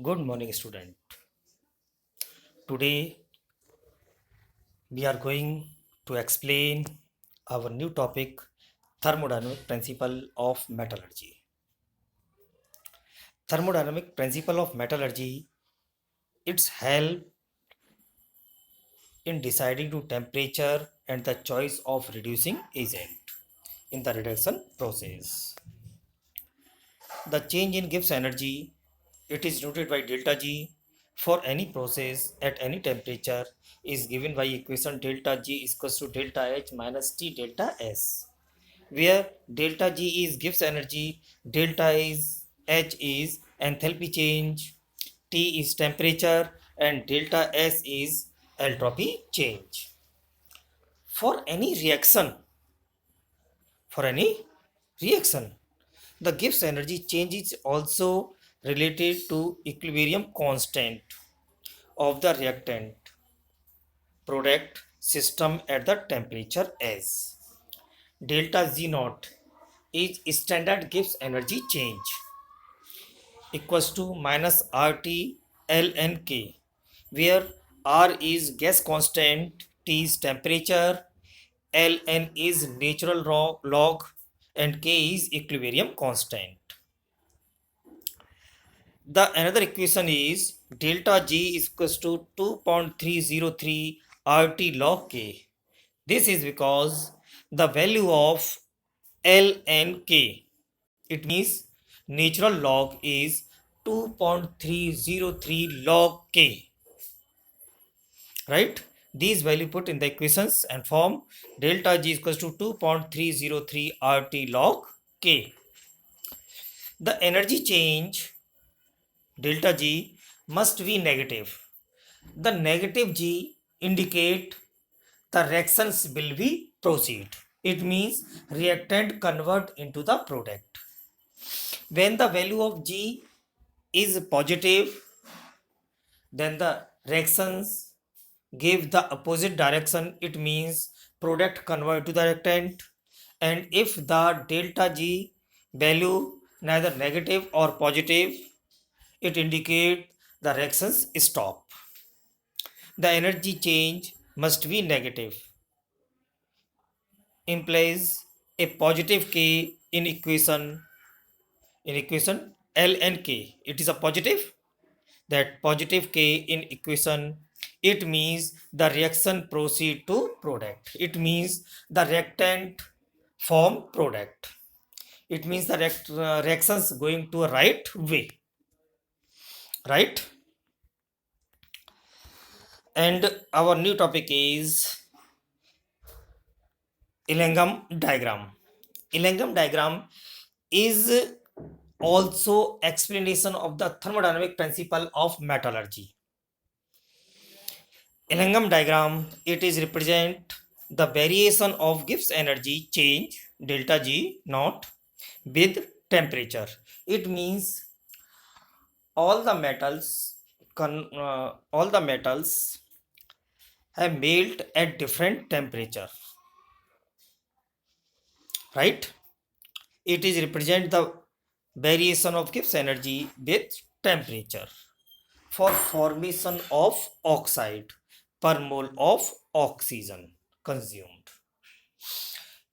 Good morning, student. Today we are going to explain our new topic, thermodynamic principle of metallurgy. Thermodynamic principle of metallurgy, its help in deciding to temperature and the choice of reducing agent in the reduction process. The change in Gibbs energy, it is noted by delta G for any process at any temperature is given by equation delta G is equals to delta H minus T delta S, where delta G is Gibbs energy, delta is H is enthalpy change, T is temperature, and delta S is entropy change. For any reaction, for any reaction, the Gibbs energy change is also related to equilibrium constant of the reactant product system at the temperature S. Delta Z naught is standard Gibbs energy change equals to minus RT ln K, where R is gas constant, T is temperature, ln is natural log, and K is equilibrium constant. The another equation is delta G is equals to 2.303 RT log K. This is because the value of ln K, it means natural log, is 2.303 log K, right? These value put in the equations and form delta G is equals to 2.303 RT log K. The energy change delta G must be negative. The negative G indicate the reactions will be proceed. It means reactant convert into the product. When the value of G is positive, then the reactions give the opposite direction. It means product convert to the reactant. And if the delta G value neither negative or positive, it indicate the reactions stop. The energy change must be negative, implies a positive K in equation ln K. It is a positive, that positive K in equation, it means the reaction proceed to product. It means the reactant form product. It means the reactions going to a right way, right? And our new topic is Elengham diagram. Elengham diagram is also explanation of the thermodynamic principle of metallurgy. Elengham diagram, it is represent the variation of Gibbs energy change delta G naught with temperature. It means all the metals have melt at different temperature, right? It is represent the variation of Gibbs energy with temperature for formation of oxide per mole of oxygen consumed.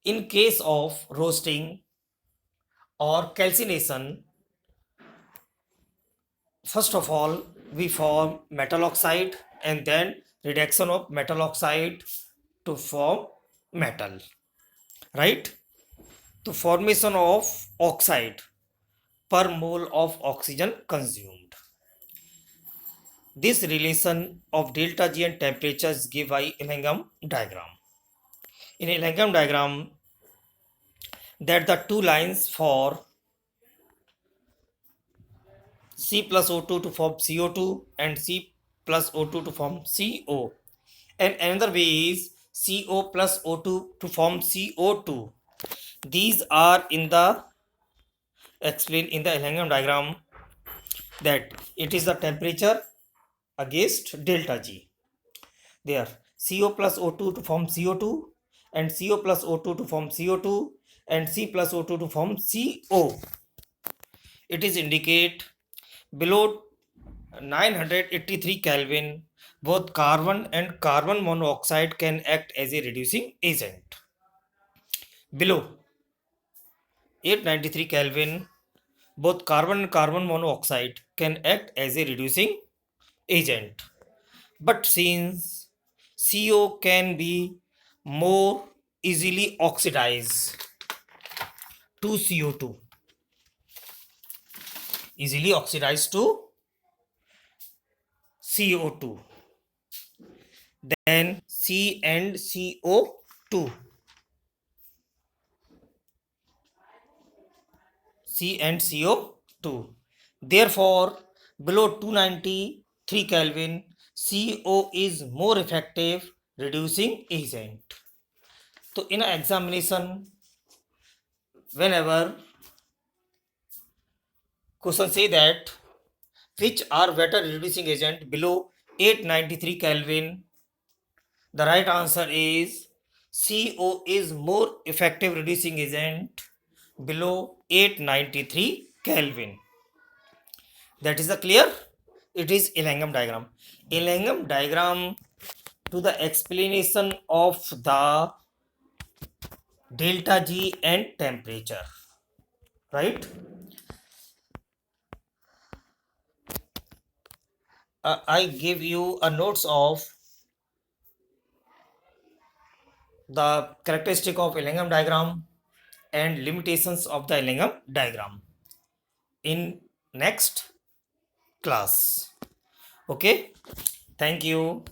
In case of roasting or calcination, first of all we form metal oxide and then reduction of metal oxide to form metal, right? To formation of oxide per mole of oxygen consumed. This relation of delta G and temperatures give by Elengham diagram. In Elengham diagram, that the two lines for C plus O2 to form CO2 and C plus O2 to form CO. And another way is CO plus O2 to form CO2. These are in the explained in the Elengham diagram, that it is the temperature against delta G. There CO plus O2 to form CO2 and CO plus O2 to form CO2 and C plus O2 to form CO. it is indicate below 983 Kelvin, both carbon and carbon monoxide can act as a reducing agent. Below 893 Kelvin, both carbon and carbon monoxide can act as a reducing agent. But since CO can be more easily oxidized to CO2, easily oxidized to CO2, then C and CO2, C and CO2. Therefore, below 293 Kelvin, CO is more effective reducing agent. So in an examination, whenever question say that which are better reducing agent below 893 Kelvin, the right answer is CO is more effective reducing agent below 893 Kelvin. That is the clear. It is Elangham diagram. Elangham diagram to the explanation of the delta G and temperature. Right? I give you a notes of the characteristic of Elangham diagram and limitations of the Elangham diagram in next class. Okay, thank you.